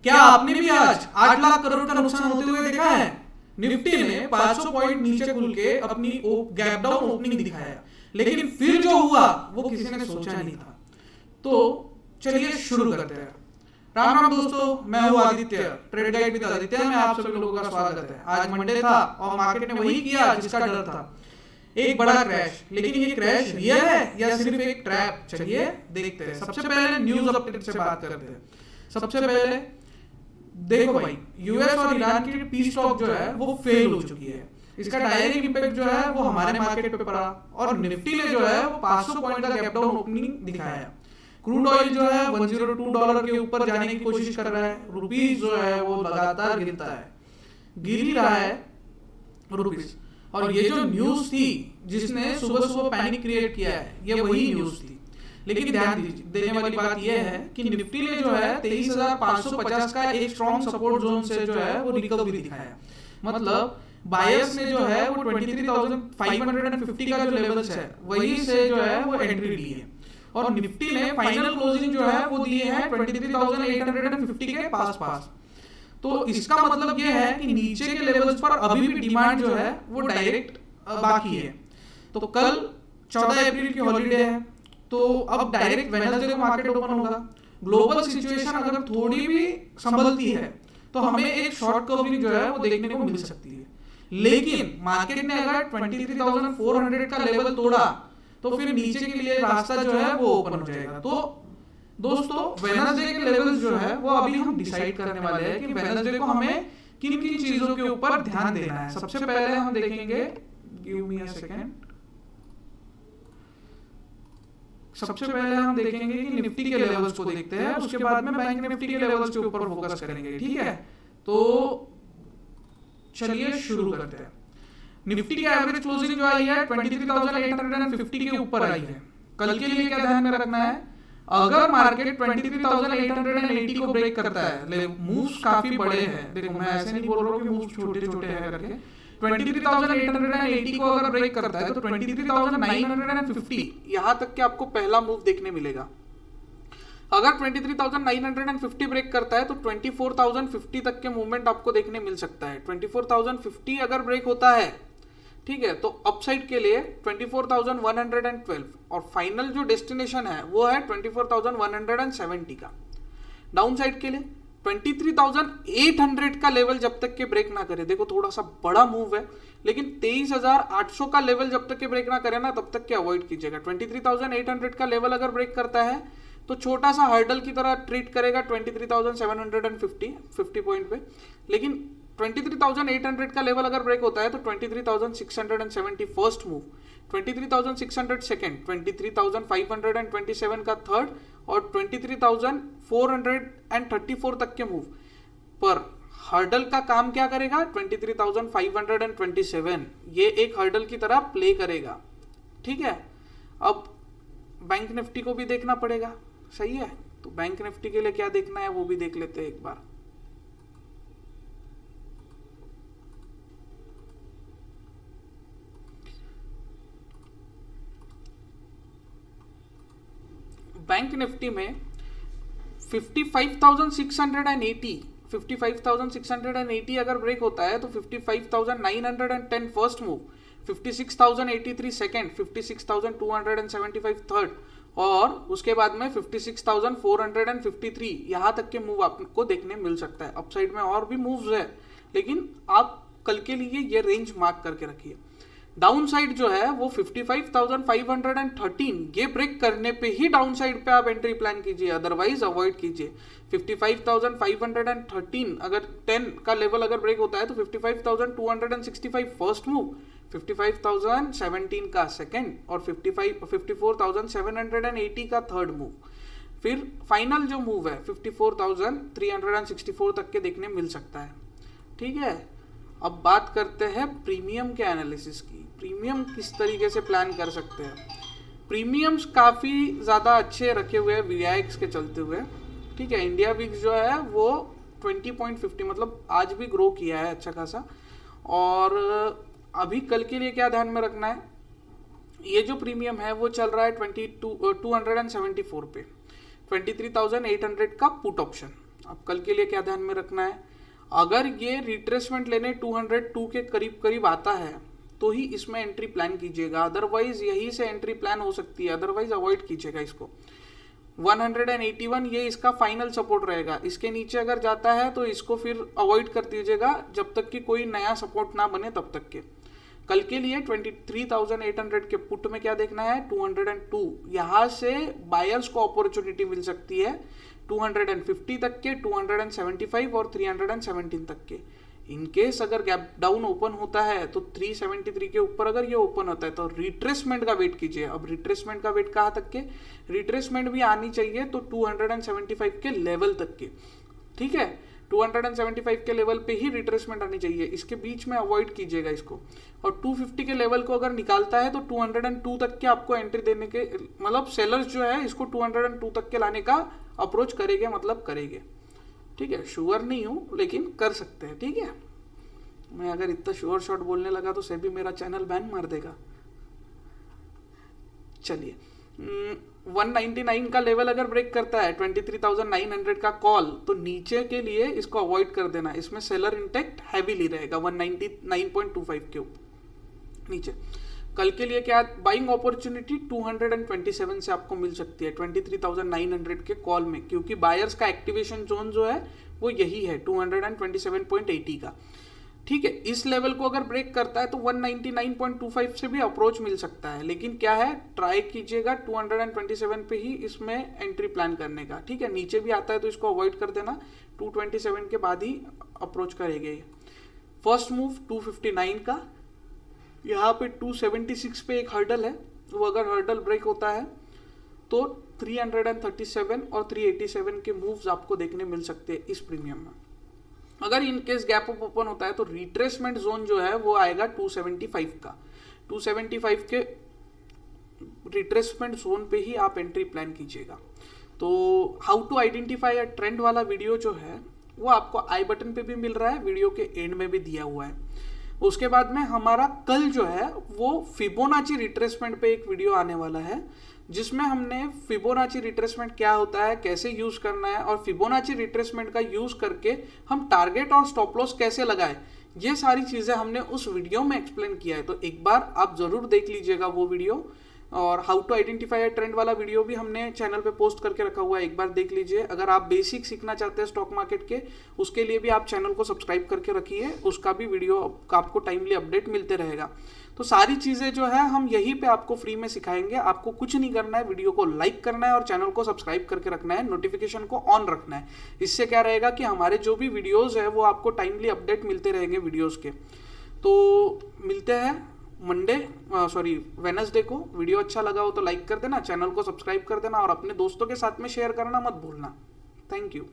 क्या आपने भी आज 8 लाख करोड़ का नुकसान होते हुए देखा है? निफ्टी ने 500 पॉइंट नीचे खुल के अपनी गैप डाउन ओपनिंग दिखाया, लेकिन फिर जो हुआ वो किसी ने सोचा नहीं था। तो चलिए शुरू करते हैं। राम राम दोस्तों, मैं हूं Aditya, trade guide with Aditya में आप सभी लोगों का स्वागत है। आज मंडे था और मार्केट ने वही किया जिसका डर था, एक बड़ा क्रैश। लेकिन ये क्रैश रियल है या सिर्फ एक ट्रैप? चलिए देखते हैं। सबसे पहले न्यूज अपडेट से बात करते हैं। सबसे पहले देखो भाई, यूएस और ईरान की पीस टॉक जो है वो फेल हो चुकी है। इसका डायरेक्ट इंपैक्ट जो है वो हमारे मार्केट पे पड़ा और निफ्टी ने जो है वो 500 पॉइंट का गैप डाउन ओपनिंग दिखाया। क्रूड ऑयल जो है $102 के ऊपर जाने की कोशिश कर रहा है। रुपीस जो है वो लगातार गिरता है, गिर ही रहा है रुपीस। और ये जो न्यूज थी जिसने सुबह सुबह पैनिक क्रिएट किया है, ये वही न्यूज थी। लेकिन ध्यान देने वाली बात यह है कि निफ्टी ने जो है 23,550 का एक स्ट्रॉन्ग सपोर्ट जोन से जो है वो रिकवरी दिखाया। मतलब बायर्स ने जो है वो 23,550 का जो लेवल्स है वही से जो है वो एंट्री ली है और निफ्टी ने फाइनल क्लोजिंग जो है वो दिए हैं 23,850 के पास। तो इसका मतलब ये है कि नीचे के लेवल्स पर अभी भी डिमांड जो है वो डायरेक्ट बाकी है। तो कल 14 अप्रैल की हॉलीडे है, तो अब डायरेक्ट वेडनेसडे को मार्केट ओपन होगा। ग्लोबल सिचुएशन अगर थोड़ी भी संभलती है तो हमें एक शॉर्ट कवरिंग जो है वो देखने को मिल सकती है। लेकिन मार्केट ने अगर 23,400 का लेवल तोड़ा तो फिर नीचे के लिए रास्ता जो है वो ओपन हो जाएगा। तो दोस्तों, वेडनेसडे के लेवल्स जो है वो अभी हम डिसाइड करने वाले हैं कि वेडनेसडे को हमें किन किन चीजों के ऊपर ध्यान देना है। सबसे पहले हम देखेंगे, गिव मी अ सेकंड, सबसे पहले हम देखेंगे कि निफ्टी के लेवल्स को देखते हैं, उसके बाद में बैंक निफ्टी के लेवल्स के ऊपर फोकस करेंगे। ठीक है, तो चलिए शुरू करते हैं। निफ्टी की एवरेज क्लोजिंग जो आई है 23,850 के ऊपर आई है। कल के लिए क्या ध्यान में रखना है, अगर मार्केट 23,880 को ब्रेक करता है, मूव्स काफी बड़े हैं। देखो, मैं ऐसे नहीं बोल रहा हूँ कि मूव्स छोटे छोटे हैं करके। 23,880 को अगर ब्रेक करता है तो 23,950 यहाँ तक के आपको पहला मूव देखने मिलेगा। अगर 23,950 ब्रेक करता है तो 24,050 तक के मूवमेंट आपको देखने मिल सकता है। 24,050 अगर ब्रेक होता है, ठीक है, तो अपसाइड के लिए 24,112 और फाइनल जो डेस्टिनेशन है वो है 24,170 का। डाउन साइड के लिए 23,800 का लेवल जब तक के ब्रेक ना करे, देखो थोड़ा सा बड़ा मूव है, लेकिन 23,800 का लेवल जब तक के ब्रेक ना करे ना तब तक के अवॉइड कीजिएगा। 23,800 का लेवल अगर ब्रेक करता है तो छोटा सा हर्डल की तरह ट्रीट करेगा 23,750 पॉइंट पे। लेकिन 23,800 का लेवल अगर ब्रेक होता है तो 23,670 फर्स्ट मूव, 23,600 सेकेंड, 23,527 का थर्ड और 23,434 तक के मूव पर हर्डल का काम क्या करेगा, 23,527 ये एक हर्डल की तरह प्ले करेगा। ठीक है, अब बैंक निफ्टी को भी देखना पड़ेगा। सही है, तो बैंक निफ्टी के लिए क्या देखना है वो भी देख लेते हैं एक बार। बैंक निफ्टी में 55,680 अगर ब्रेक होता है तो 55,910 फर्स्ट मूव, 56,083 सेकेंड, 56,275 थर्ड और उसके बाद में 56,453 यहाँ तक के मूव आपको देखने मिल सकता है। अपसाइड में और भी मूव्स है, लेकिन आप कल के लिए ये रेंज मार्क करके रखिए। डाउन साइड जो है वो 55,513 ये ब्रेक करने पे ही डाउन साइड पे आप एंट्री प्लान कीजिए, अदरवाइज अवॉइड कीजिए। 55,513 अगर 10 का लेवल अगर ब्रेक होता है तो 55,265 फर्स्ट मूव, 55,017 का सेकेंड और 54,780 का थर्ड मूव। फिर फाइनल जो मूव है 54,364 तक के देखने मिल सकता है। ठीक है, अब बात करते हैं प्रीमियम के एनालिसिस की। प्रीमियम किस तरीके से प्लान कर सकते हैं। प्रीमियम्स काफ़ी ज़्यादा अच्छे रखे हुए हैं VIX के चलते हुए। ठीक है, इंडिया विक्स जो है वो 20.50 मतलब आज भी ग्रो किया है अच्छा खासा। और अभी कल के लिए क्या ध्यान में रखना है, ये जो प्रीमियम है वो चल रहा है 274 पे, 23,800 का पुट ऑप्शन। अब कल के लिए क्या ध्यान में रखना है, अगर ये रिट्रेसमेंट लेने 202 के करीब करीब आता है तो ही इसमें एंट्री प्लान कीजिएगा, अदरवाइज यही से एंट्री प्लान हो सकती है, अदरवाइज अवॉइड कीजिएगा इसको। 181 ये इसका फाइनल सपोर्ट रहेगा, इसके नीचे अगर जाता है तो इसको फिर अवॉइड कर दीजिएगा जब तक कि कोई नया सपोर्ट ना बने तब तक के। कल के लिए 23,800 के पुट में क्या देखना है, 202 यहाँ से बायर्स को अपॉर्चुनिटी मिल सकती है 250 तक के, 275 और 317 तक के। इनकेस अगर गैप डाउन ओपन होता है तो 373 के ऊपर अगर ये ओपन होता है तो रिट्रेसमेंट का वेट कीजिए। अब रिट्रेसमेंट का वेट कहाँ तक के, रिट्रेसमेंट भी आनी चाहिए तो 275 के लेवल तक के, ठीक है, 275 के लेवल पे ही रिट्रेसमेंट आनी चाहिए, इसके बीच में अवॉइड कीजिएगा इसको। और 250 के लेवल को अगर निकालता है तो 202 तक के आपको एंट्री देने के, मतलब सेलर्स जो है इसको 202 तक के लाने का अप्रोच करेंगे, मतलब करेंगे, ठीक है। श्योर नहीं हूँ लेकिन कर सकते हैं, ठीक है। मैं अगर इतना श्योर शॉट बोलने लगा तो सेबी मेरा चैनल बैन मार देगा। चलिए 199 का लेवल अगर ब्रेक करता है 23,900 का कॉल, तो नीचे के लिए इसको अवॉइड कर देना, इसमें सेलर इंटेक्ट हैवीली रहेगा 199.25 के ऊपर नीचे। कल के लिए क्या बाइंग अपॉर्चुनिटी 227 से आपको मिल सकती है 23,900 के कॉल में, क्योंकि बायर्स का एक्टिवेशन जोन जो है वो यही है 227.80 का, ठीक है। इस लेवल को अगर ब्रेक करता है तो 199.25 से भी अप्रोच मिल सकता है, लेकिन क्या है, ट्राई कीजिएगा 227 पे ही इसमें एंट्री प्लान करने का, ठीक है। नीचे भी आता है तो इसको अवॉइड कर देना, 227 के बाद ही अप्रोच करेंगे। फर्स्ट मूव 259 का, यहाँ पे 276 पे एक हर्डल है, वो अगर हर्डल ब्रेक होता है तो 337 और 387 के मूव्स आपको देखने मिल सकते हैं इस प्रीमियम में। अगर in case gap up open होता है तो रिट्रेसमेंट जोन जो है वो आएगा 275 का, 275 के रिट्रेसमेंट जोन पे ही आप एंट्री प्लान कीजिएगा। तो how to identify a trend वाला वीडियो जो है वो आपको आई बटन पे भी मिल रहा है, वीडियो के एंड में भी दिया हुआ है। उसके बाद में हमारा कल जो है वो फिबोनाची रिट्रेसमेंट पे एक वीडियो आने वाला है, जिसमें हमने फिबोनाची रिट्रेसमेंट क्या होता है, कैसे यूज करना है, और फिबोनाची रिट्रेसमेंट का यूज करके हम टारगेट और स्टॉप लॉस कैसे लगाए, ये सारी चीजें हमने उस वीडियो में एक्सप्लेन किया है। तो एक बार आप जरूर देख लीजिएगा वो वीडियो, और how to identify a trend वाला वीडियो भी हमने चैनल पे पोस्ट करके रखा हुआ है, एक बार देख लीजिए। अगर आप बेसिक सीखना चाहते हैं स्टॉक मार्केट के, उसके लिए भी आप चैनल को सब्सक्राइब करके रखिए, उसका भी वीडियो का आपको टाइमली अपडेट मिलते रहेगा। तो सारी चीज़ें जो है हम यहीं पे आपको फ्री में सिखाएंगे, आपको कुछ नहीं करना है, वीडियो को लाइक करना है और चैनल को सब्सक्राइब करके रखना है, नोटिफिकेशन को ऑन रखना है। इससे क्या रहेगा कि हमारे जो भी वीडियोज़ है वो आपको टाइमली अपडेट मिलते रहेंगे वीडियोज़ के। तो मिलते हैं वेडनेसडे को। वीडियो अच्छा लगा हो तो लाइक कर देना, चैनल को सब्सक्राइब कर देना और अपने दोस्तों के साथ में शेयर करना मत भूलना। Thank you.